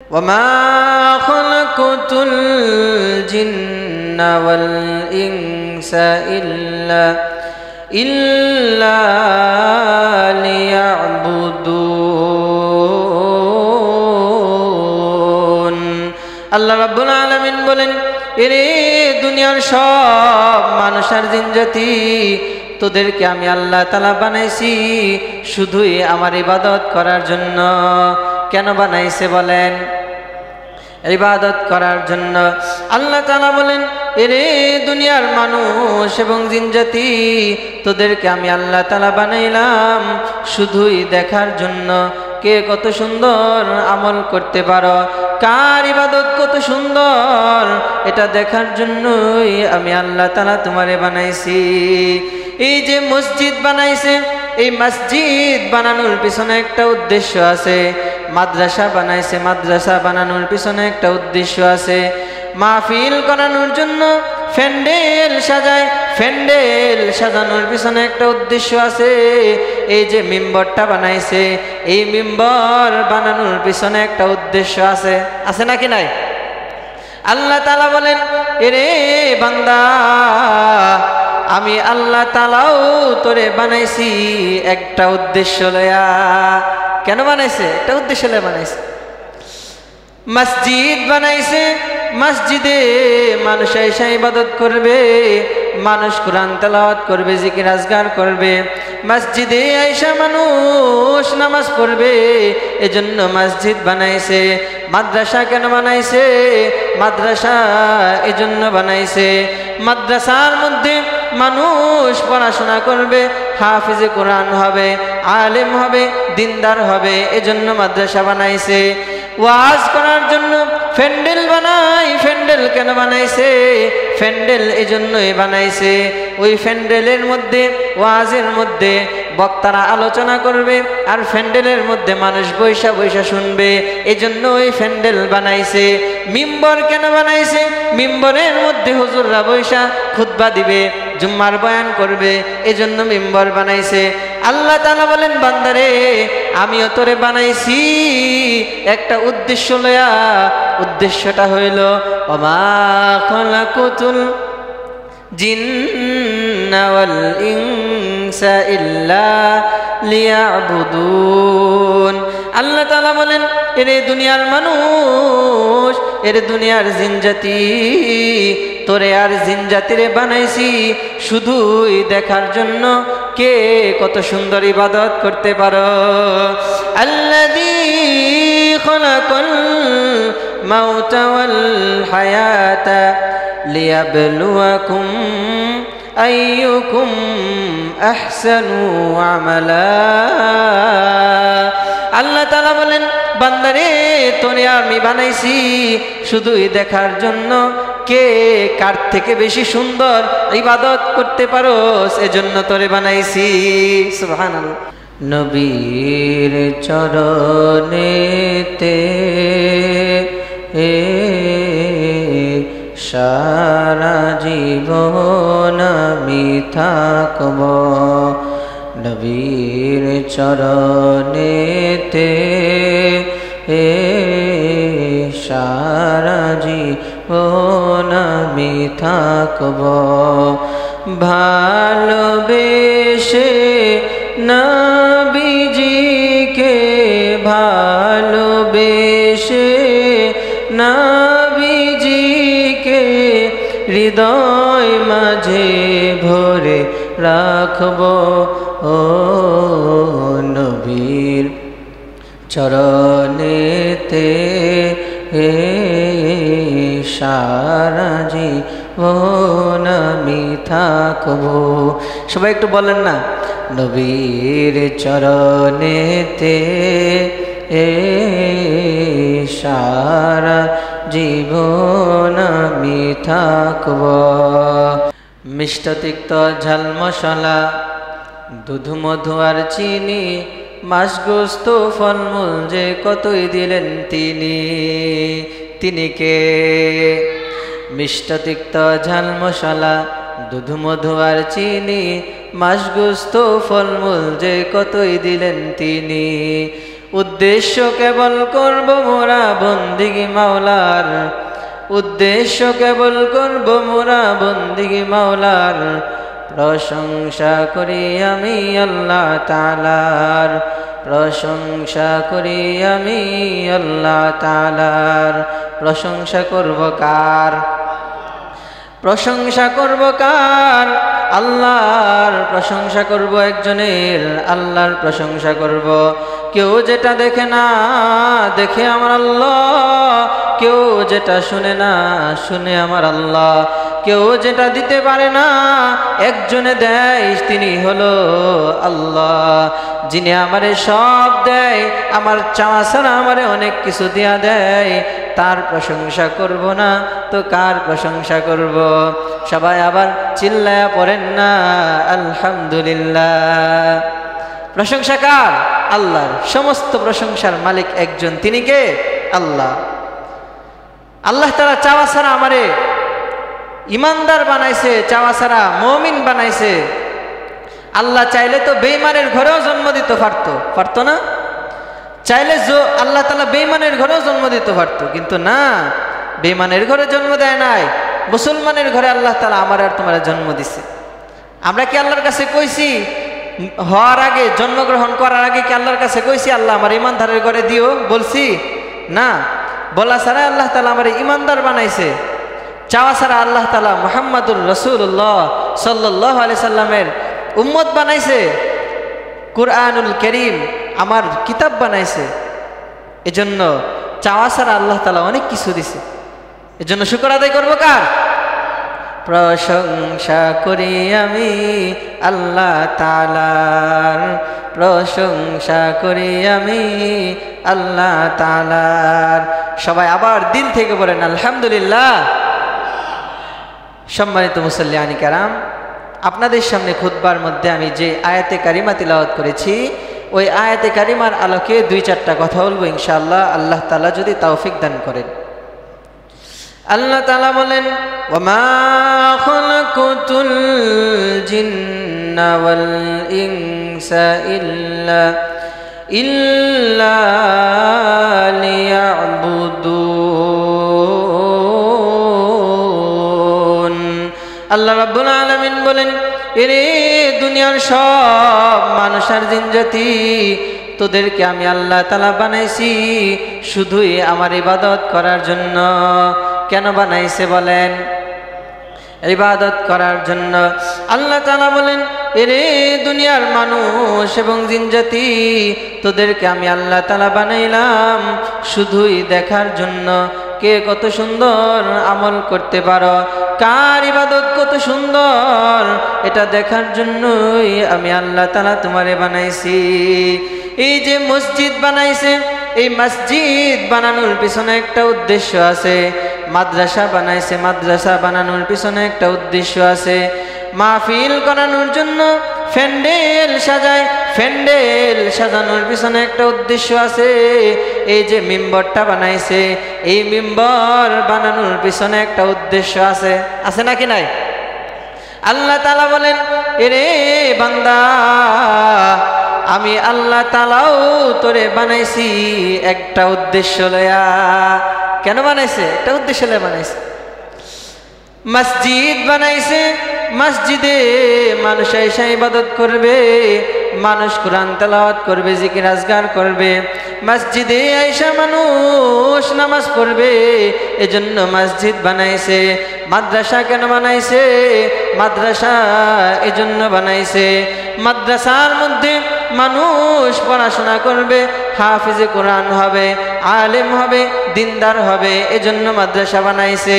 وما خلقت الجن والإنس إلا ليعبدون আল্লাহ রাব্বুল আলামিন বলেন, এরে দুনিয়ার সব মানুষ আর জিন জাতি, তোদেরকে আমি আল্লাহ তাআলা বানাইছি শুধুই আমার ইবাদত করার জন্য। কেন বানাইছে বলেন? ইবাদত করার জন্য। আল্লাহ তাআলা বলেন, এরে দুনিয়ার মানুষ এবং জিন জাতি, তোদেরকে আমি আল্লাহ তাআলা বানাইলাম শুধুই দেখার জন্য কে কত সুন্দর আমল করতে পারো, কার ইবাদত কত সুন্দর, এটা দেখার জন্যই আমি আল্লাহ তাআলা তোমারে বানাইছি। এই যে মসজিদ বানাইছে, এই মসজিদ বানানোর পিছনে একটা উদ্দেশ্য আছে। মাদ্রাসা বানাইছে, মাদ্রাসা বানানোর পিছনে একটা উদ্দেশ্য আছে। মাহফিল করানোর জন্য প্যান্ডেল সাজায়, প্যান্ডেল সাজানোর পিছনে একটা উদ্দেশ্য আছে। এই যে মিম্বরটা বানাইছে, এই মিম্বর বানানোর পিছনে একটা উদ্দেশ্য আছে। আছে নাকি নাই? আল্লাহ তাআলা বলেন, এরে বান্দা, আমি আল্লাহ তাআলাও তোরে বানাইছি একটা উদ্দেশ্য লয়া। কেন বানাইছে? একটা উদ্দেশ্য লয়া বানাইছে। মসজিদ বানাইছে, মসজিদে মানুষ এসে ইবাদত করবে, মানুষ কোরআন তেলাওয়াত করবে, জিকির আজগার করবে। মসজিদে আইসা মানুষ নামাজ পড়বে, এজন্য মসজিদ বানাইছে। মাদ্রাসা কেন বানাইছে? মাদ্রাসা এজন্য বানাইছে। মাদ্রাসার মধ্যে মানুষ পড়াশোনা করবে, হাফিজে কোরআন হবে, আলেম হবে, দিনদার হবে, এজন্য মাদ্রাসা বানাইছে। ওয়াজ করার জন্য প্যান্ডেল বানাই। প্যান্ডেল কেন বানাইছে? প্যান্ডেল এজন্যই বানাইছে। ওই প্যান্ডেলের মধ্যে, ওয়াজের মধ্যে বক্তারা আলোচনা করবে, আর প্যান্ডেলের মধ্যে মানুষ বৈশা বৈশা শুনবে, এজন্য ওই প্যান্ডেল বানাইছে। মিম্বর কেন বানাইছে? মিম্বরের মধ্যে হুজুররা বৈশা খুতবা দিবে, জুম্মার বয়ান করবে, এজন্য মিম্বর বানাইছে। আল্লাহ তাআলা বলেন, বান্দারে আমিও তোরে বানাইছি একটা উদ্দেশ্য লয়া। উদ্দেশ্যটা হইল, ওমা খালাকুতুল জিন্না ওয়াল ইনসা ইল্লা লিয়াবুদুন। আল্লাহ তাআলা বলেন, এরে দুনিয়ার মানুষ, এরে দুনিয়ার জিন জাতি, তোরে আর জিন জাতিরে বানাইছি শুধুই দেখার জন্য কে কত সুন্দর ইবাদত করতে পারো। আল্লাযী খালাকাল মাউতা ওয়াল হায়াতা লিয়াবলুয়াকুম আইয়ুকুম আহসানু আমালা। আল্লাহ তাআলা বলেন, বান্দারে তোরে আমি বানাইছি শুধুই দেখার জন্য কে কার থেকে বেশি সুন্দর ইবাদত করতে পারো, এজন্য তোরে বানাইছি। সুবহানাল্লাহ। নবীর চরণেতে সারা জীবন আমি থাকব, নবীর চরণেতে সারা জীবন আমি থাকব। ভালোবেসে নবীজিকে, ভালোবেসে নবীজিকে হৃদয় মাঝে ভরে রাখব। ও নবীর চরণেতে সারা জীবন আমি থাকব। সবাই একটু বলেন না, নবীর চরণেতে সারা জীবন আমি থাকব। মিষ্ট তিক্ত ঝাল মশলা, দুধ মধু আর চিনি, মাছ গোস্ত ফলমূল যে কতই দিলেন তিনি। তিনি কে? মিষ্ট তিক্ত ঝাল মশলা, দুধ মধু আর চিনি, মাছ গোস্ত ফলমূল যে কতই দিলেন তিনি। উদ্দেশ্য কেবল করব মোরা বন্দিগি মাওলার, উদ্দেশ্য কেবল করব মোরা বন্দিগি মাওলার, প্রশংসা করি আমি আল্লাহ তাআলার, প্রশংসা করি আমি আল্লাহ তাআলার। প্রশংসা করব কার? প্রশংসা করব কার? আল্লাহর। প্রশংসা করব একজনের, আল্লাহর প্রশংসা করব। কেউ যেটা দেখে না, দেখে আমার আল্লাহ। কেউ যেটা শুনে না, শুনে আমার আল্লাহ। কেউ যেটা দিতে পারে না, একজনে দেয়, তিনি হলো আল্লাহ। যিনি আমারে সব দেয়, আমার চাওয়া ছাড়া আমারে অনেক কিছু দিয়া দেয়, তার প্রশংসা করব না তো কার প্রশংসা করব? সবাই আবার চিল্লায়া পড়েন না আলহামদুলিল্লাহ। প্রশংসা কার? আল্লাহর। সমস্ত প্রশংসার মালিক একজন, তিনি কে? আল্লাহ। আল্লাহ তাআলা চাওয়া ছাড়া আমারে ইমানদার বানাইছে, চাওয়া ছাড়া মুমিন বানাইছে। আল্লাহ চাইলে তো বেঈমানের ঘরেও জন্ম দিতে পারতো না? চাইলে আল্লাহ তাআলা বেঈমানের ঘরেও জন্ম দিতে পারতো, কিন্তু না, বেঈমানের ঘরে জন্ম দেয় নাই, মুসলমানের ঘরে আল্লাহ তাআলা আমার আর তোমার জন্ম দিছে। আমরা কি আল্লাহর কাছে কইছি হওয়ার আগে, জন্মগ্রহণ করার আগে কি আল্লাহর কাছে কইছি আল্লাহ আমার ইমানদারের ঘরে দিও? বলছি না। বলা ছাড়া আল্লাহ তাআলা আমার ইমানদার বানাইছে। চাওয়া ছাড়া আল্লাহ তাআলা মুহাম্মাদুর রাসূলুল্লাহ সাল্লাল্লাহু আলাইহি সাল্লামের উম্মত বানাইছে। কুরআনুল কারীম আমার কিতাব বানাইছে। এজন্য চাওয়া ছাড়া আল্লাহ তাআলা অনেক কিছু দিছে। এজন্য শুকর আদায় করব কার? প্রশংসা করি আমি আল্লাহ তাআলার, প্রশংসা করি আমি আল্লাহ তাআলার। সবাই আবার দিল থেকে বলেন আলহামদুলিল্লাহ। সম্মানিত মুসল্লিয়ানি কেরাম, আপনাদের সামনে খুতবার মধ্যে আমি যে আয়াতে কারিমা তিলাওয়াত করেছি, ওই আয়াতে কারিমার আলোকে 2-4টা কথা বলবো ইনশাআল্লাহ, আল্লাহ তাআলা যদি তৌফিক দান করেন। আল্লাহ তাআলা বলেন, ওয়ামা খালাকুতুল জিন্না ওয়াল ইনসা ইল্লা লিয়াবুদুন। আল্লাহ রাব্বুল আলামিন বলেন, এরে দুনিয়ার সব মানুষ আর জিন জাতি, তোদেরকে আমি আল্লাহ তাআলা বানাইছি শুধুই আমার ইবাদত করার জন্য। কেন বানাইছে বলেন? ইবাদত করার জন্য। আল্লাহ তাআলা বলেন, এরে দুনিয়ার মানুষ এবং জিন জাতি, তোদেরকে আমি আল্লাহ তাআলা বানাইলাম শুধুই দেখার জন্য কে কত সুন্দর আমল করতে পারো, কার ইবাদত কত সুন্দর, এটা দেখার জন্যই আমি আল্লাহ তাআলা তোমারে বানাইছি। এই যে মসজিদ বানাইছে, এই মসজিদ বানানোর পিছনে একটা উদ্দেশ্য আছে। মাদ্রাসা বানাইছে, মাদ্রাসা বানানোর পিছনে একটা উদ্দেশ্য আছে। মাহফিল করানোর জন্য ফ্যান্ডেল সাজায়, ফ্যান্ডেল সাজানোর পিছনে একটা উদ্দেশ্য আছে। এই যে মিম্বরটা বানাইছে, এই মিম্বর বানানোর পিছনে একটা উদ্দেশ্য আছে। আছে নাকি নাই? আল্লাহ তাআলা বলেন, এরে বান্দা, আমি আল্লাহ তাআলাও তোরে বানাইছি একটা উদ্দেশ্য লয়া। কেন বানাইছে? একটা উদ্দেশ্য লয়া বানাইছে। মসজিদ বানাইছে, মসজিদে মানুষ এসে ইবাদত করবে, মানুষ কোরআন তেলাওয়াত করবে, জিকির আজকার করবে। মসজিদে আইসা মানুষ নামাজ পড়বে, এজন্য মসজিদ বানাইছে। মাদ্রাসা কেন বানাইছে? মাদ্রাসা এজন্য বানাইছে, মাদ্রাসার মধ্যে মানুষ পড়াশোনা করবে, হাফিজে কোরআন হবে, আলেম হবে, দিনদার হবে, এজন্য মাদ্রাসা বানাইছে।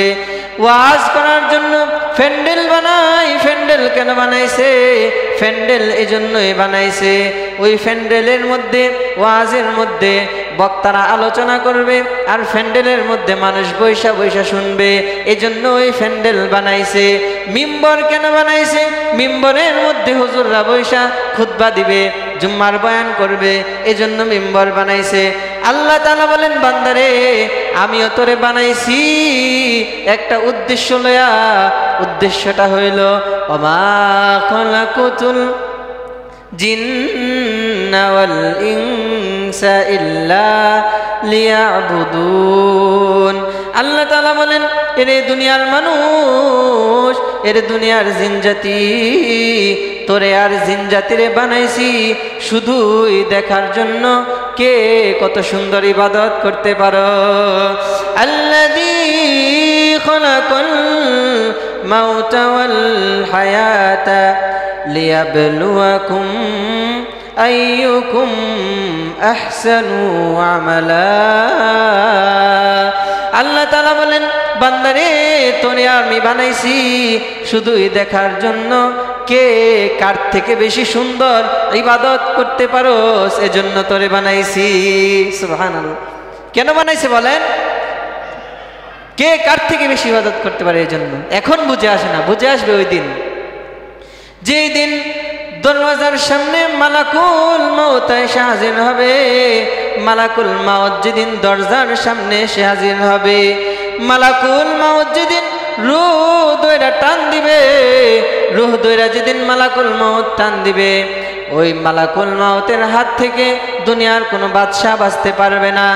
ওয়াজ করার জন্য ফ্যান্ডেল বানাই। ফ্যান্ডেল কেন বানাইছে? ফ্যান্ডেল এজন্যই বানাইছে, ওই ফ্যান্ডেলের মধ্যে, ওয়াজের মধ্যে বক্তারা আলোচনা করবে, আর ফ্যান্ডেলের মধ্যে মানুষ বৈশা বৈশা শুনবে, এজন্য ওই ফ্যান্ডেল বানাইছে। মিম্বর কেন বানাইছে? মিম্বরের মধ্যে হুজুররা বৈশা খুতবা দিবে, জুম্মার বয়ান করবে, এজন্য মিম্বর বানাইছে। আল্লাহ তাআলা বলেন, বান্দারে আমিও তোরে বানাইছি একটা উদ্দেশ্য লয়া। উদ্দেশ্যটা হইল, ওমা খালাকুতুল জিন্না ওয়াল ইনসা ইল্লা লিয়াবুদুন। আল্লাহ তাআলা বলেন, এরে দুনিয়ার মানুষ, এরে দুনিয়ার জিনজাতি, তোরে আর জিনজাতিরে বানাইছি শুধুই দেখার জন্য কে কত সুন্দর ইবাদত করতে পারো। আল্লাযী খালাকাল মাউতা ওয়াল হায়াতা লিয়াবলুয়াকুম আইয়ুকুম আহসানু আমালা। আল্লাহ তাআলা বলেন, বান্দারে তোরে আমি বানাইছি শুধুই দেখার জন্য কে কার থেকে বেশি সুন্দর ইবাদত করতে পারোস, এজন্য তোরে বানাইছি। সুবহানাল্লাহ। কেন বানাইছে বলেন? কে কার থেকে বেশি ইবাদত করতে পারে এজন্য। এখন বুঝে আসে না, বুঝে আসবে ওই দিন, যেই দিন দরওয়াজার সামনে মালাকুল মউত এসে হাজির হবে। মালাকুল মউত যেদিন দরজার সামনে এসে হাজির হবে, মালাকুল মউত যেদিন রূহ দইরা টান দিবে, রূহ দইরা যেদিন মালাকুল মউত টান দিবে, ওই মালাকুল মউতের হাত থেকে দুনিয়ার কোনো বাদশা বাঁচতে পারবে না,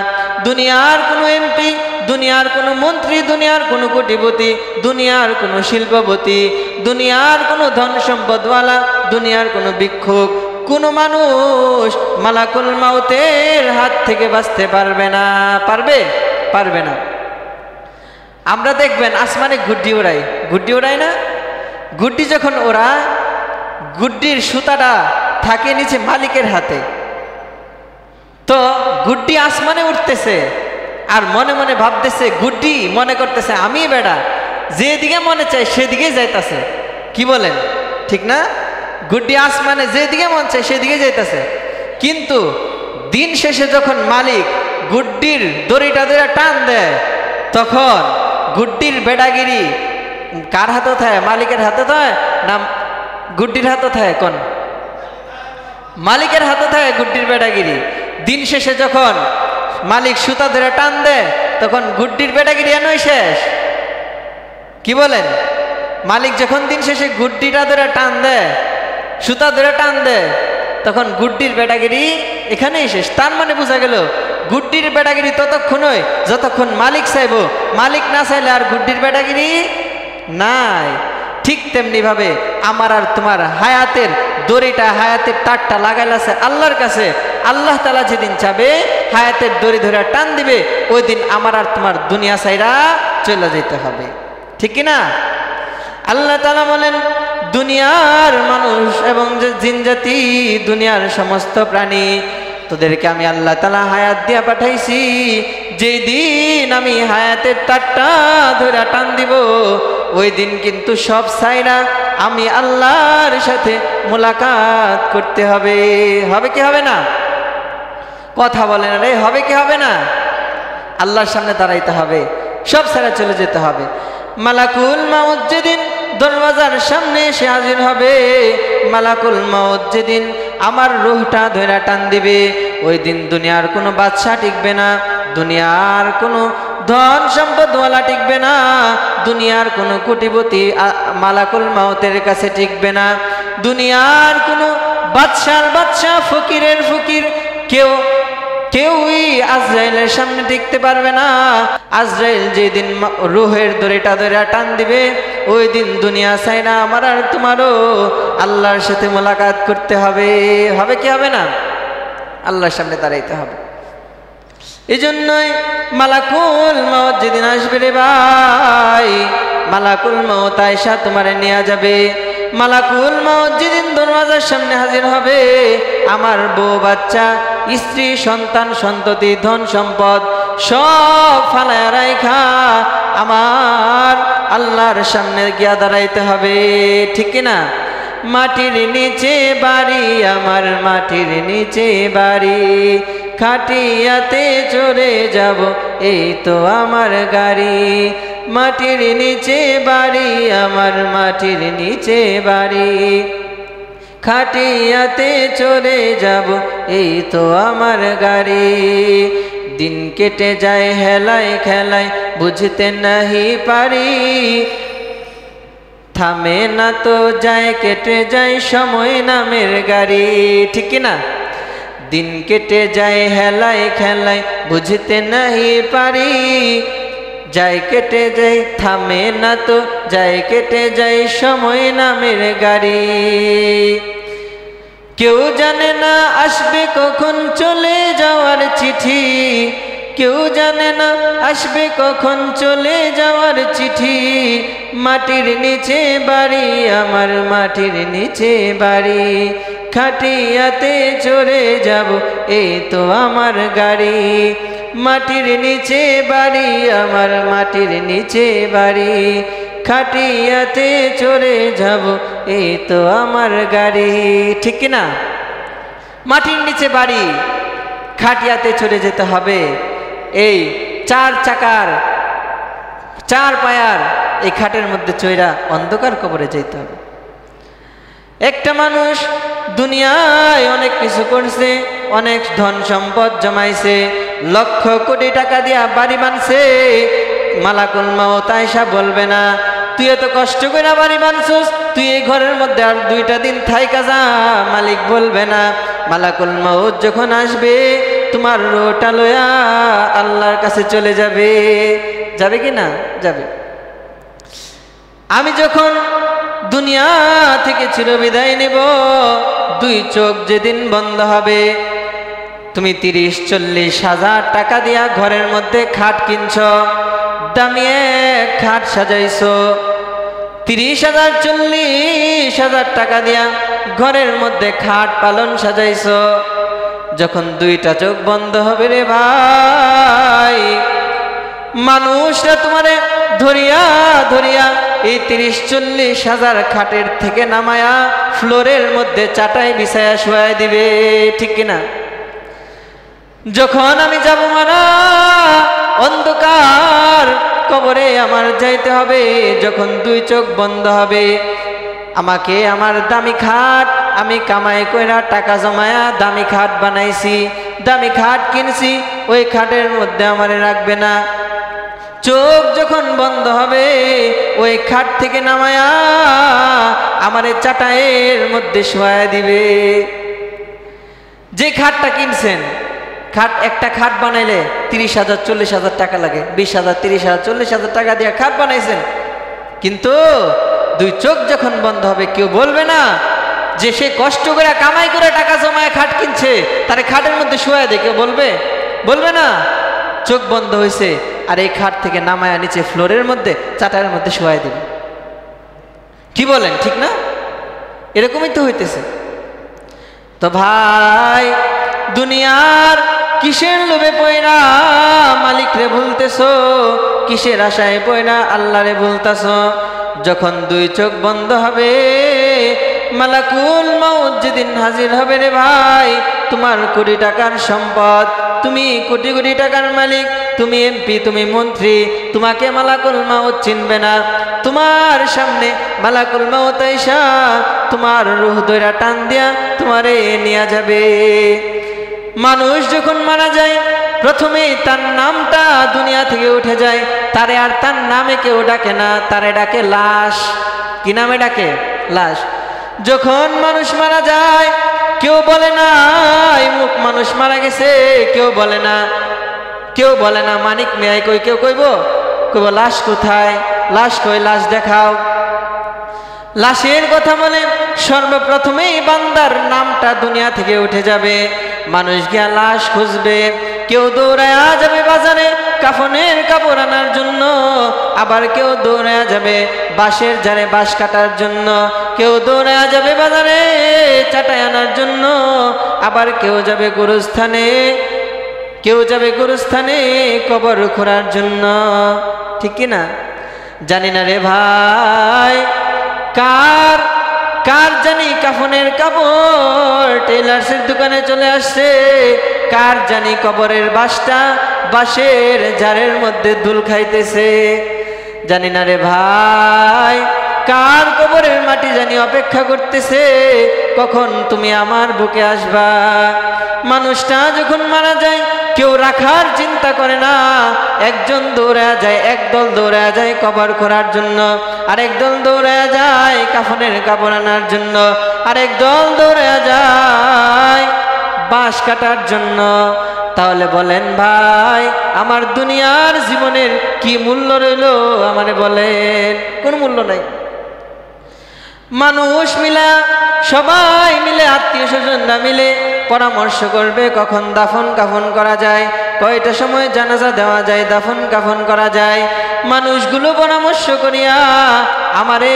দুনিয়ার কোনো এমপি, দুনিয়ার কোনো মন্ত্রী, দুনিয়ার কোনো কোটিপতি, দুনিয়ার কোনো শিল্পপতি, দুনিয়ার কোনো ধন সম্পদওয়ালা, দুনিয়ার কোনো ভিক্ষুক, কোনো মানুষ মালাকুল মউতের হাত থেকে বাঁচতে পারবে না। পারবে? পারবে না। আমরা দেখবেন আসমানে গুড্ডি ওড়াই, গুড্ডি ওড়াই না? গুড্ডি যখন ওরা, গুড্ডির সুতাটা থাকে নিচে মালিকের হাতে, তো গুড্ডি আসমানে উঠতেছে আর মনে মনে ভাবতেছে, গুড্ডি মনে করতেছে আমি বেড়া, যেদিকে মনে চাই সেদিকে যাইতাছে। কি বলেন? ঠিক না? গুড্ডি আসমানে যেদিকে মন চায় সেদিকে যাইতাছে, কিন্তু দিন শেষে যখন মালিক গুড্ডির দড়িটা ধরে টান দেয়, তখন গুড্ডির বেড়াগিরি কার হাতে থাকে? মালিকের হাতে থাকে না গুড্ডির হাতে থাকে? কোন? মালিকের হাতে থাকে গুড্ডির বেড়াগিরি। দিন শেষে যখন মালিক সুতা ধরে টান দেয়, তখন গুড্ডির বেড়াগিরি এনই শেষ। কি বলেন? মালিক যখন দিন শেষে গুড্ডিটা ধরে টান দেয়, সুতা ধরে টান দেয়, তখন গুড্ডির বেড়াগিরি এখানেই শেষ। তার মানে বোঝা গেল গুড্ডির বেড়াগিরি ততক্ষণই যতক্ষণ মালিক চাইব, মালিক না চাইলে আর গুড্ডির বেড়াগিরি নাই। ঠিক তেমনি ভাবে আমার আর তোমার হায়াতের দড়িটা, হায়াতের তারটা লাগাইলাছে আল্লাহর কাছে। আল্লাহ তাআলা যেদিন চাবে হায়াতের দড়ি ধরে টান দিবে, ওই দিন আমার আর তোমার দুনিয়া ছাইরা চলে যেতে হবে। ঠিক কি না? আল্লাহ তাআলা বলেন, দুনিয়ার মানুষ এবং জিন জাতি, দুনিয়ার সমস্ত প্রাণী, তোদেরকে আমি আল্লাহ তাআলা হায়াত দিয়া পাঠাইছি। যেই দিন আমি হায়াতের তারটা ধরে টান দিব, ওই দিন কিন্তু সব ছাইরা আমি আল্লাহর সাথে মোলাকাত করতে হবে। হবে কি হবে না? কথা বলেন রে, হবে কি হবে না? আল্লাহর সামনে দাঁড়াইতে হবে, সব ছাড়া চলে যেতে হবে। মালাকুল মউত যেদিন দরওয়াজার সামনে এসে হাজির হবে, মালাকুল মউত যেদিন আমার রূহটা ধরে টান দিবে, ওই দিন দুনিয়ার কোনো বাদশা টিকবে না, দুনিয়ার কোনো ধন সম্পদওয়ালা টিকবে না, দুনিয়ার কোনো কোটিপতি মালাকুল মউতের কাছে টিকবে না, দুনিয়ার কোনো বাদশার বাদশা, ফকিরের ফকির, কেউই আজরাইলের সামনে টিকতে পারবে না। আজরাইল যেদিন রূহের দড়িটা ধরে টান দিবে, ওই দিন দুনিয়া চাই না আমার আর তোমারও আল্লাহর সাথে মোলাকাত করতে হবে। হবে কি হবে না? আল্লাহর সামনে দাঁড়াইতে হবে। এই জন্যই মালাকুল মউত যেদিন আসবে রে ভাই, মালাকুল মউত আয়সা তোমারে নিয়ে যাবে। মালাকুল মউত যেদিন দরওয়াজার সামনে হাজির হবে, আমার বউ বাচ্চা, স্ত্রী, সন্তান, সন্ততি, ধন সম্পদ সব ফালায়া রাইখা আমার আল্লাহর সামনে গিয়া দাঁড়াইতে হবে। ঠিক কিনা? মাটির নিচে বাড়ি আমার, মাটির নিচে বাড়ি, খাটিয়াতে চড়ে যাব এই তো আমার গাড়ি। মাটির নিচে বাড়ি আমার, মাটির নিচে বাড়ি, খাটিয়াতে চড়ে যাব এই তো আমার গাড়ি। দিন কেটে যায় হেলায় খেলায়, বুঝতে নাহি পারি, থামে না তো যায় কেটে যায় সময় নামের গাড়ি, ঠিক কিনা? দিন কেটে যায় হেলায় খেলায় বুঝতে নাহি পারি, যায় কেটে যায় থামে না তো যায় কেটে যায় সময় নামের গাড়ি। কেউ জানে না আসবে কখন চলে যাওয়ার চিঠি, কেউ জানে না আসবে কখন চলে যাওয়ার চিঠি। মাটির নিচে বাড়ি আমার মাটির নিচে বাড়ি, খাটিয়াতে চড়ে যাব এই তো আমার গাড়ি। মাটির নিচে বাড়ি আমার মাটির নিচে বাড়ি, খাটিয়াতে চড়ে যাব এই তো আমার গাড়ি, ঠিক কিনা? মাটির নিচে বাড়ি, খাটিয়াতে চড়ে যেতে হবে। এই 4 চাকার 4 পায়ার এই খাটের মধ্যে চইরা অন্ধকার কবরে যেতে হবে। একটা মানুষ দুনিয়ায় অনেক কিছু করছে, অনেক ধন সম্পদ জমাইছে, লক্ষ কোটি টাকা দিয়া বাড়ি বানছে। মালাকুল মাউত আয়েশা বলবে না তুই এত কষ্ট করে বাড়ি বানছস, তুই এই ঘরের মধ্যে আর 2টা দিন থাইকা যা? মালিক বলবে না। মালাকুল মাউত যখন আসবে তোমার রোটা লয়া আল্লাহর কাছে চলে যাবে। যাবে কি না? যাবে। আমি যখন দুনিয়া থেকে চিরবিদায় নেব, 2 চোখ যেদিন বন্ধ হবে, তুমি 30-40 হাজার টাকা দিয়া ঘরের মধ্যে খাট কিনছ, দামি এক খাট সাজাইছো। 30,000-40 হাজার টাকা দিয়া ঘরের মধ্যে খাট পালন সাজাইছো। যখন 2টা চোখ বন্ধ হবে রে ভাই, মানুষরা তোমারে ধরিয়া ধরিয়া এই 30-40 হাজার খাটের থেকে নামায়া ফ্লোরের মধ্যে চাটাই বিছায়া শুয়াই দিবে, ঠিক কিনা? যখন আমি যাব মারা অন্ধকার কবরে আমার যাইতে হবে, যখন 2 চোখ বন্ধ হবে, আমাকে আমার দামি খাট, আমি কামাই কইরা টাকা জমায়া দামি খাট বানাইছি, দামি খাট কিনছি, ওই খাটের মধ্যে আমারে রাখবে না। চোখ যখন বন্ধ হবে ওই খাট থেকে নামায়া আমারে চাটাইয়ের মধ্যে শোয়া দিবে। যে খাটটা কিনছেন, খাট একটা খাট বানাইলে 30,000-40 হাজার টাকা লাগে, 20,000, 30,000, 40,000 টাকা দিয়ে খাট বানাইছেন, কিন্তু 2 চোখ যখন বন্ধ হবে কেউ বলবে না যে সে কষ্ট করে কামাই করে টাকা জমায় খাট কিনছে, তারে খাটের মধ্যে শোয়া দিয়ে কেউ বলবে? বলবে না। চোখ বন্ধ হয়েছে আর এই খাট থেকে নামায়া নিচে ফ্লোরের মধ্যে চাটাইয়ের মধ্যে শোয়া দিবে। কি বলেন, ঠিক না? এরকমই তো হইতেছে। তো ভাই, দুনিয়ার কিসের লোভে পয়না মালিক রে ভুলতেছো, কিসের আশায় পয়না আল্লাহ রে ভুলতেছো? যখন 2 চোখ বন্ধ হবে, মালাকুল মাউত যেদিন হাজির হবে রে ভাই, তোমার কোটি টাকার সম্পদ, তুমি কোটি কোটি টাকার মালিক, তুমি এমপি, তুমি মন্ত্রী, তোমাকে মালাকুল মাউত চিনবে না। তোমার সামনে মালাকুল মাউত আইসা তোমার রূহ ধইরা টান দিয়া তোমারে নিয়ে যাবে। মানুষ যখন মারা যায় প্রথমেই তার নামটা দুনিয়া থেকে উঠে যায়, তারে আর তার নামে কেউ ডাকে না, তারে ডাকে লাশ। কি নামে ডাকে? লাশ। যখন মানুষ মারা যায় কেউ বলে না এই মুখ মানুষ মারা গেছে, কেউ বলে না, কেউ বলে না মানিক মিয়াই কই, কেউ কইব লাশ কোথায়, লাশ কই, লাশ দেখাও। লাশের কথা বলে সর্বপ্রথমেই বান্দার নামটা দুনিয়া থেকে উঠে যাবে। মানুষ গিয়া লাশ খুঁজবে, কেউ দৌড়ায়া যাবে বাজারে কাফনের কাপড় আনার জন্য, আবার কেউ দৌড়ায়া যাবে বাঁশের জারে বাঁশ কাটার জন্য, কেউ দৌড়ায়া যাবে বাজারে চাটাই আনার জন্য, আবার কেউ যাবে গোরস্থানে, কেউ যাবে গোরস্থানে কবর খোঁড়ার জন্য, ঠিক কিনা? জানি না রে ভাই, কার কার জানি কাফনের কাপড় টেলার্সের দোকানে চলে আসছে, কার জানি কবরের বাঁশটা বাঁশের জারের মধ্যে ধুল খাইতেছে। জানি না রে ভাই, কার কবরের মাটি জানি অপেক্ষা করতেছে কখন তুমি আমার বুকে আসবা। মানুষটা যখন মারা যায় কেউ রাখার চিন্তা করে না। একজন দৌড়া যায়, একদল দৌড়া যায় কবর খোঁড়ার জন্য, আরেক দল দৌড়া যায় কাফনের কাপড় আনার জন্য, আরেক দল দৌড়া যায় বাঁশ কাটার জন্য। তাহলে বলেন ভাই, আমার দুনিয়ার জীবনের কি মূল্য রইল? আমারে বলেন, কোন মূল্য নাই। মানুষ মিলা, সবাই মিলে, আত্মীয় স্বজনরা মিলে পরামর্শ করবে কখন দাফন কাফন করা যায়, কয়টা সময় জানাজা দেওয়া যায়, দাফন কাফন করা যায়। মানুষগুলো পরামর্শ করিয়া আমারে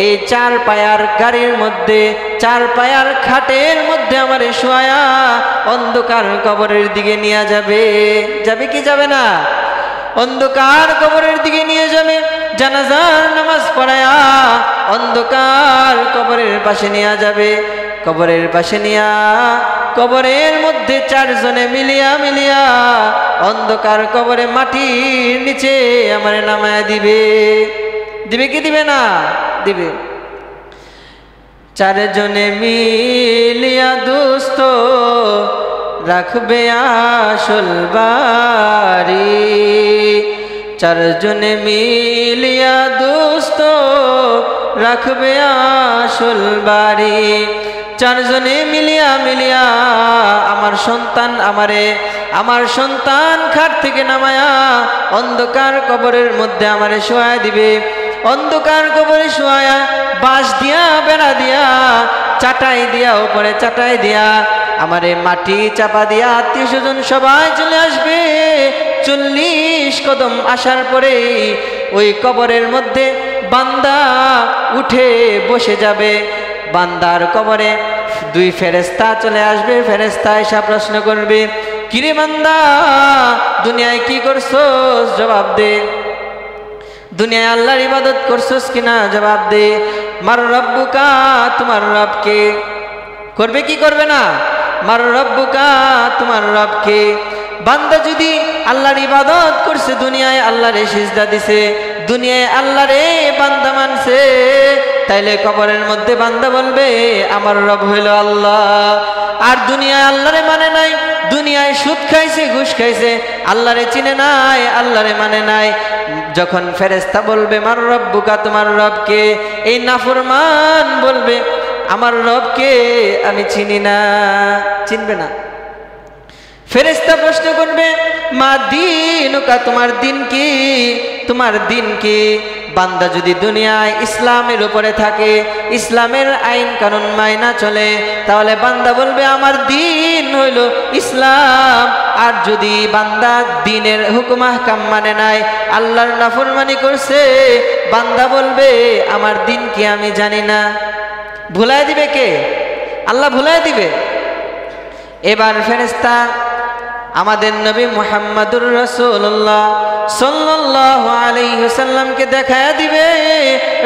এই চার পায়ার গাড়ির মধ্যে, চার পায়ার খাটের মধ্যে আমারে শোয়া অন্ধকার কবরের দিকে নিয়ে যাবে। যাবে কি যাবে না? অন্ধকার কবরের দিকে নিয়ে যাবে। জানাজার নামাজ পড়ায়া অন্ধকার কবরের পাশে নিয়ে যাবে। কবরের পাশে নিয়া কবরের মধ্যে চারজনে মিলিয়া মিলিয়া অন্ধকার কবরে মাটির নিচে আমারে নামায়া দিবে। দিবে কি দিবে না? দিবে। চারজনে মিলিয়া দোস্ত রাখবে আসল বাড়ি। চারজনে মিলিয়া দোস্ত রাখবে আসল বাড়ি। চারজনে মিলিয়া মিলিয়া আমার সন্তান আমার সন্তান খাট থেকে নামায়া অন্ধকার কবরের মধ্যে আমারে শোয়া দিবে। অন্ধকার কবরে শোয়া বাঁশ দিয়া, বেড়া দিয়া, চাটাই দিয়া, উপরে চাটাই দিয়া আমারে মাটি চাপা দিয়া আত্মীয় স্বজন সবাই চলে আসবে। 40 কদম আসার পরে ওই কবরের মধ্যে বান্দা উঠে বসে যাবে। বান্দার কবরে 2 ফেরেশতা চলে আসবে। ফেরেশতা এসে প্রশ্ন করবে, কিরে বান্দা, দুনিয়ায় কি করছস? জবাব দে। দুনিয়ায় আল্লাহর ইবাদত করছস কিনা? জবাব দে। মার রব্বুকা, তোমার রবকে। করবে কি করবে না? মার রব্বুকা, তোমার রবকে। বান্দা যদি আল্লাহর ইবাদত করছে, দুনিয়ায় আল্লাহরে সিজদা দিছে, দুনিয়ায় আল্লাহরে বান্দা মানছে, তাইলে কবরের মধ্যে বান্দা বলবে আমার রব হইল আল্লাহ। আর দুনিয়ায় আল্লাহরে মানে নাই, দুনিয়ায় সুদ খাইছে, ঘুষ খাইছে, আল্লাহরে চিনে নাই, আল্লাহরে মানে নাই। যখন ফেরেশতা বলবে মার রব্বুকা, তোমার রবকে, এই নাফরমান বলবে আমার রবকে আমি চিনি না। চিনবে না। ফেরেশতা প্রশ্ন করবে মা দীনুকা, তোমার দিন কি? তোমার দিন কি? বান্দা যদি দুনিয়ায় ইসলামের উপরে থাকে, ইসলামের আইন কানুন মাইনা চলে, তাহলে বান্দা বলবে আমার দিন হইল ইসলাম। আর যদি বান্দা দিনের হুকুম আহকাম মানে নাই, আল্লাহর নাফরমানি করছে, বান্দা বলবে আমার দিন কি আমি জানি না। ভুলাই দিবে কে? আল্লাহ ভুলাই দিবে। এবার ফেরেশতা আমাদের নবী মুহাম্মদুর রাসূলুল্লাহ সাল্লাল্লাহু আলাইহি ওয়াসাল্লামকে দেখায়া দিবে।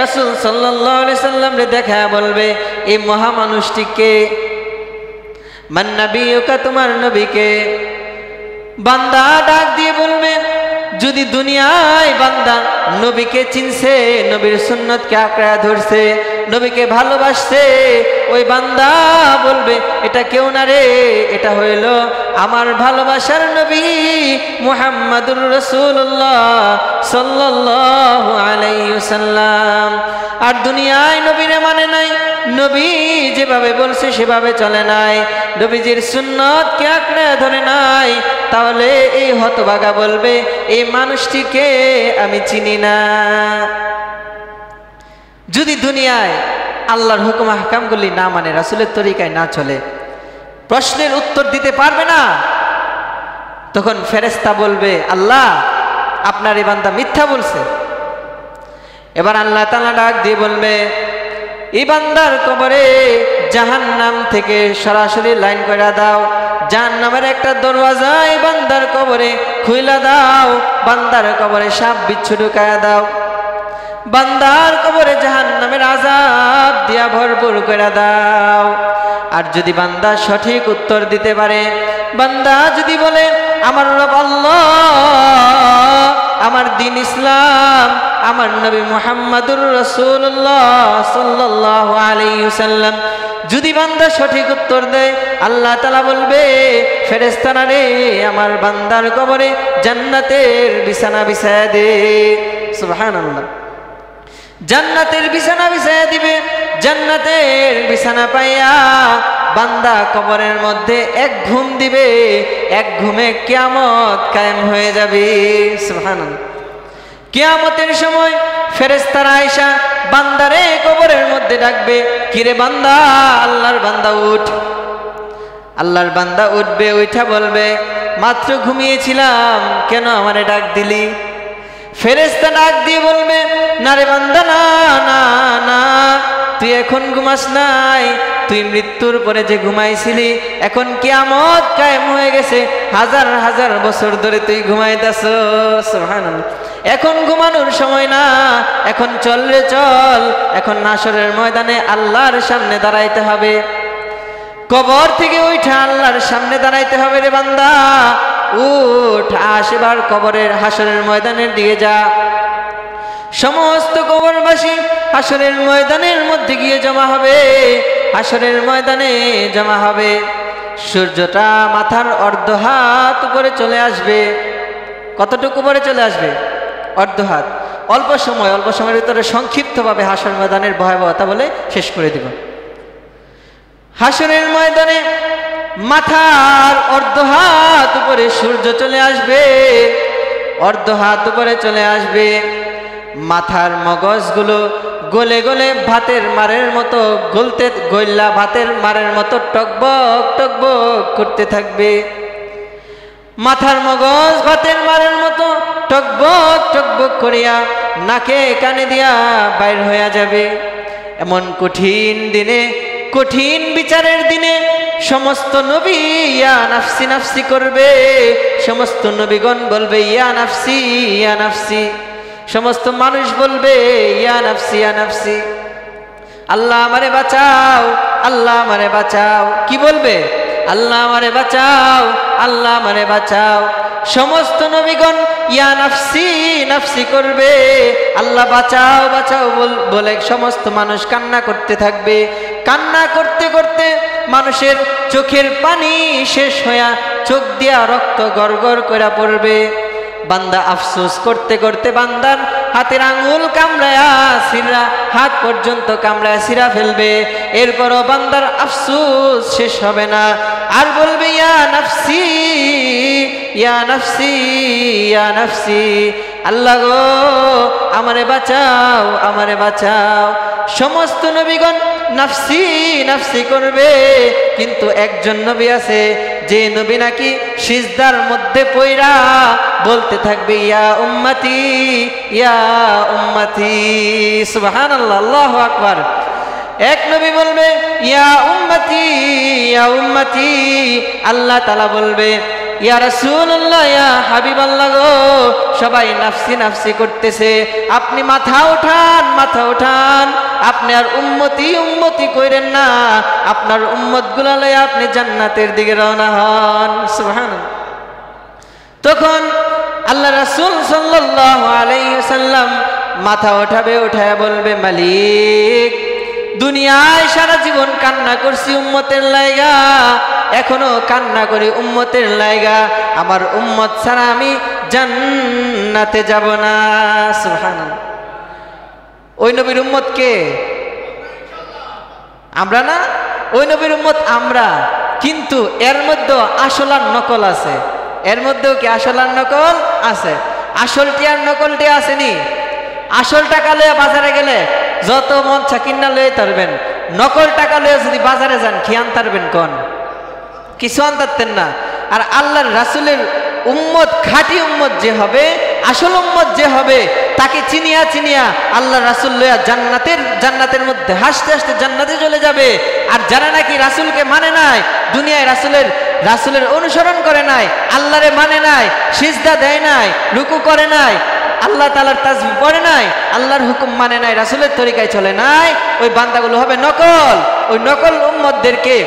রাসূল সাল্লাল্লাহু আলাইহি ওয়াসাল্লামকে দেখায়া বলবে এই মহামানুষটিকে। মান নবিয়ুকা, তোমার নবীকে। বান্দা ডাক দিয়ে বলবে যদি দুনিয়ায় বান্দা নবীকে চিনছে, নবীর সুন্নতকে আঁকড়া ধরছে, নবীকে ভালোবাসছে, ওই বান্দা বলবে এটা কেউ না রে, এটা হইল আমার ভালোবাসার নবী মুহাম্মাদুর রাসূলুল্লাহ সাল্লাল্লাহু আলাইহি ওয়াসাল্লাম। আর দুনিয়ায় নবীরে মানে নাই, নবী যেভাবে বলছে সেভাবে চলে নাই, নবীজির সুন্নতকে আঁকড়ে ধরে নাই, তাহলে এই হতভাগা বলবে এই মানুষটিকে আমি চিনি না। যদি দুনিয়ায় আল্লাহর হুকুম আহকামগুলি না মানে, রাসূলের তরিকায় না চলে, প্রশ্নের উত্তর দিতে পারবে না, তখন ফেরেশতা বলবে আল্লাহ আপনার এই বান্দা মিথ্যা বলছে। এবার আল্লাহ তাআলা ডাক দিয়ে বলবে এই বান্দার কবরে জাহান্নাম থেকে সরাসরি লাইন করে দাও, জাহান্নামের একটা দরওয়াজা এই বান্দার কবরে খুইলা দাও, বান্দার কবরে সাপ বিচ্ছু ঢুকায়া দাও, বান্দার কবরে জাহান্নামের আযাব দিয়া ভরপুর করে দাও। আর যদি বান্দা সঠিক উত্তর দিতে পারে, বান্দা যদি বলে আমার রব আল্লাহ, আমার দিন ইসলাম, আমার নবী মুহাম্মাদুর রাসূলুল্লাহ সাল্লাল্লাহু আলাইহি ওয়াসাল্লাম, যদি বান্দা সঠিক উত্তর দেয় আল্লাহ তাআলা বলবে ফেরেশতারা রে আমার বান্দার কবরে জান্নাতের বিছানা বিছায়া দে। সুবহানাল্লাহ। জান্নাতের বিছানা বিছায়া দিবে। জান্নাতের বিছানা পাইয়া বান্দা কবরের মধ্যে এক ঘুম দিবে, এক ঘুমে কিয়ামত কায়েম হয়ে যাবে। সুবহানাল্লাহ। কিয়ামতের সময় ফেরেশতারা আয়েশা বান্দারে কবরের মধ্যে ডাকবে, কিরে বান্দা, আল্লাহর বান্দা উঠ। আল্লাহর বান্দা উঠবে, উঠা বলবে মাত্র ঘুমিয়েছিলাম, কেন আমারে ডাক দিলি? ফেরেশতা ডাক দিয়ে বলবে না রে বান্দা, না না না, তুই এখন ঘুমাস নাই, তুই মৃত্যুর পরে যে ঘুমাইছিলি এখন কিয়ামত কায়েম হয়ে গেছে, হাজার হাজার বছর ধরে তুই ঘুমাইতাছস। সুবহানাল্লাহ। এখন ঘুমানোর সময় না, এখন চল রে চল, এখন হাশরের ময়দানে আল্লাহর সামনে দাঁড়াইতে হবে। কবর থেকে উঠা আল্লাহর সামনে দাঁড়াইতে হবে রে বান্দা, উঠ, এবার কবরের হাশরের ময়দানের দিকে যা। সমস্ত কবরবাসী হাশরের ময়দানের মধ্যে গিয়ে জমা হবে। হাশরের ময়দানে জমা হবে। সূর্যটা মাথার অর্ধ হাত উপরে চলে আসবে। কতটুকু উপরে চলে আসবে? অর্ধ হাত। অল্প সময়ের ভিতরে সংক্ষিপ্তভাবে হাশর ময়দানের ভয়াবহতা বলে শেষ করে দিব। হাশরের ময়দানে মাথার অর্ধ হাত উপরে সূর্য চলে আসবে, অর্ধ হাত উপরে চলে আসবে। মাথার মগজগুলো গলে গলে ভাতের মারের মতো গইল্লা ভাতের মারের মতো টকবক টকবক করতে থাকবে। মাথার মগজ ভাতের মারের মতো টকবক টকবক করিয়া নাকে কানে দিয়া বাইর হইয়া যাবে। এমন কঠিন দিনে, কঠিন বিচারের দিনে সমস্ত নবী ইয়া নাফসি নাফসি করবে। সমস্ত নবীগণ বলবে ইয়া নাফসি ইয়া নাফসি। সমস্ত মানুষ বলবে ইয়া নাফসি ইয়া নাফসি। আল্লাহ আমারে বাঁচাও, আল্লাহ আমারে বাঁচাও। কি বলবে? আল্লাহ আমারে বাঁচাও, আল্লাহ আমারে বাঁচাও। সমস্ত নবীগণ ইয়া নাফসি নাফসি করবে, আল্লাহ বাঁচাও বাঁচাও বলে সমস্ত মানুষ কান্না করতে থাকবে। কান্না করতে করতে মানুষের চোখের পানি শেষ হইয়া চোখ দিয়া রক্ত গড়গড় করে পড়বে। বান্দা আফসোস করতে করতে বান্দার হাতের আঙ্গুল কামড়ায়া সিরা, হাত পর্যন্ত কামড়ায়া সিরা ফেলবে। এরপরও বান্দার আফসোস শেষ হবে না, আর বলবে ইয়া নাফসি ইয়া নাফসি ইয়া নাফসি। আল্লাহ গো আমারে বাঁচাও, আমারে বাঁচাও। সমস্ত নবীগণ নাফসি নাফসি করবে, কিন্তু একজন নবী আছে যে নবী নাকি সিজদার মধ্যে পইরা বলতে থাকবে ইয়া উম্মতি ইয়া উম্মতি। সুবহানাল্লাহ, আল্লাহু আকবার। এক নবী বলবে ইয়া উম্মতি ইয়া উম্মতি। আল্লাহ তাআলা বলবে ইয়া রাসূলুল্লাহ ইয়া হাবিবাল্লাহ গো, সবাই নাফসি নাফসি করতেছে, আপনি মাথা উঠান, মাথা উঠান। আপনি আর উম্মতি উম্মতি কইরেন না, আপনার উম্মতগুলো লইয়া আপনি জান্নাতের দিকে রওনা হন। সুবহানাল্লাহ। তখন আল্লাহ রাসূল সাল্লাল্লাহু আলাইহি ওয়াসাল্লাম মাথা উঠাবে, উঠায়া বলবে মালিক, দুনিয়ায় সারা জীবন কান্না করছি উম্মতের লাইগা, এখনো কান্না করি উম্মতের লাইগা, আমার উম্মত ছাড়া আমি জান্নাতে যাব না। সুবহানাল্লাহ। ওই নবীর উম্মত কে? আমরা না? ওই নবীর উম্মত আমরা, কিন্তু এর মধ্যে আসল আর নকল আছে। এর মধ্যেও কি আসল আর নকল আছে? আসলটি আর নকলটি আসেনি। আসল টাকা লইয়া বাজারে গেলে যত মন কিনা লইয়া তারবেন, নকল টাকা লইয়া যদি বাজারে যান কি আনতারবেন? কোন কিছু আনতারতেন না। আর আল্লাহর রাসূলের উম্মত, খাঁটি উম্মত যে হবে, আসল উম্মত যে হবে, তাকে চিনিয়া চিনিয়া আল্লাহ রাসূল লইয়া জান্নাতের মধ্যে হাসতে হাসতে জান্নাতে চলে যাবে। আর যারা নাকি রাসূলকে মানে নাই, দুনিয়ায় রাসূলের অনুসরণ করে নাই, আল্লাহরে মানে নাই, সিজদা দেয় নাই, রুকু করে নাই, আল্লাহ তাআলার তাসবিহ পড়ে নাই, আল্লাহর হুকুম মানে নাই, রাসূলের তরিকায় চলে নাই, ওই বান্দাগুলো হবে নকল। ওই নকল উম্মতদেরকে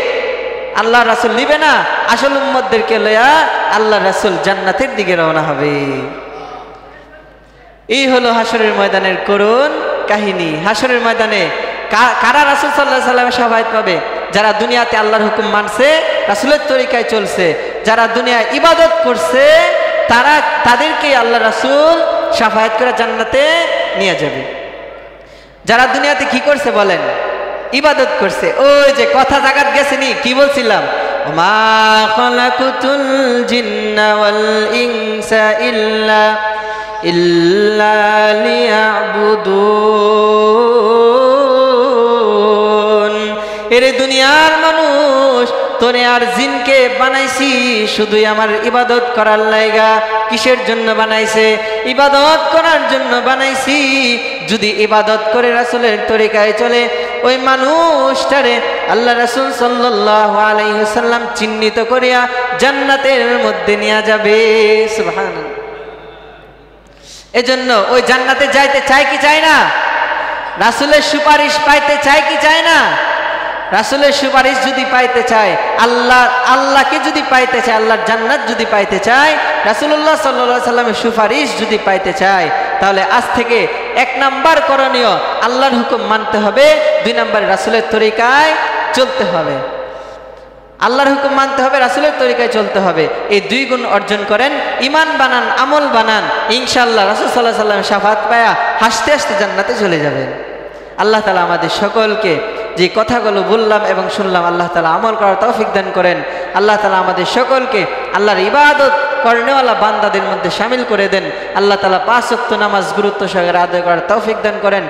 আল্লাহ রাসূল নিবে না, আসল উম্মতদেরকে লইয়া আল্লাহ রাসূল জান্নাতের দিকে রওনা হবে। এই হলো হাশরের ময়দানের করুণ কাহিনী। হাশরের ময়দানে কারা রাসূল সাল্লাল্লাহু আলাইহি ওয়াসাল্লামের শাফায়াত পাবে? যারা দুনিয়াতে আল্লাহর হুকুম মানছে, রাসূলের তরিকায় চলছে, যারা দুনিয়ায় ইবাদত করছে, তাদেরকে আল্লাহ রাসূল শাফায়াত করে জান্নাতে নিয়ে যাবে। যারা দুনিয়াতে কি করছে বলেন? ইবাদত করছে। ওই যে কথা জাগাত গেছেনি, কি বলছিলাম? মা খালাকুতুল জিন্না ওয়াল ইনসা ইল্লা লিয়াবুদুন। এরে দুনিয়ার মানুষ, তোরে আর জিনকে বানাইছি শুধুই আমার ইবাদত করার লাইগা। কিসের জন্য বানাইছে? ইবাদত করার জন্য বানাইছি। যদি ইবাদত করে রাসূলের তরিকায় চলে, ওই মানুষটারে আল্লাহ রাসূল সাল্লাল্লাহু আলাইহি ওয়াসাল্লাম চিহ্নিত করিয়া জান্নাতের মধ্যে নিয়ে যাবে। সুবহানাল্লাহ। এজন্য ওই জান্নাতে যাইতে চায় কি চায় না? রাসূলের সুপারিশ পাইতে চায় কি চায় না? রাসূলের সুপারিশ যদি পাইতে চায়, আল্লাহকে যদি পাইতে চায়, আল্লাহর জান্নাত যদি পাইতে চায়, রাসূলুল্লাহ সাল্লাল্লাহু আলাইহি সাল্লামের সুপারিশ যদি পাইতে চায়, তাহলে আজ থেকে 1 নাম্বার করণীয় আল্লাহর হুকুম মানতে হবে, 2 নাম্বার রাসূলের তরিকায় চলতে হবে। আল্লাহর হুকুম মানতে হবে, রাসূলের তরিকায় চলতে হবে। এই 2 গুণ অর্জন করেন, ঈমান বানান, আমল বানান, ইনশাআল্লাহ রাসূল সাল্লাল্লাহু আলাইহি সাল্লামের শাফাআত পায়া হাসতে হাসতে জান্নাতে চলে যাবেন। আল্লাহ তাআলা আমাদের সকলকে যে কথাগুলো বললাম এবং শুনলাম, আল্লাহ তাআলা আমল করার তৌফিক দান করেন। আল্লাহ তাআলা আমাদের সকলকে আল্লাহর ইবাদত করনেওয়ালা বান্দাদের মধ্যে শামিল করে দেন। আল্লাহ তাআলা 5 ওয়াক্ত নামাজ গুরুত্ব সহকারে আদায় করার তৌফিক দান করেন।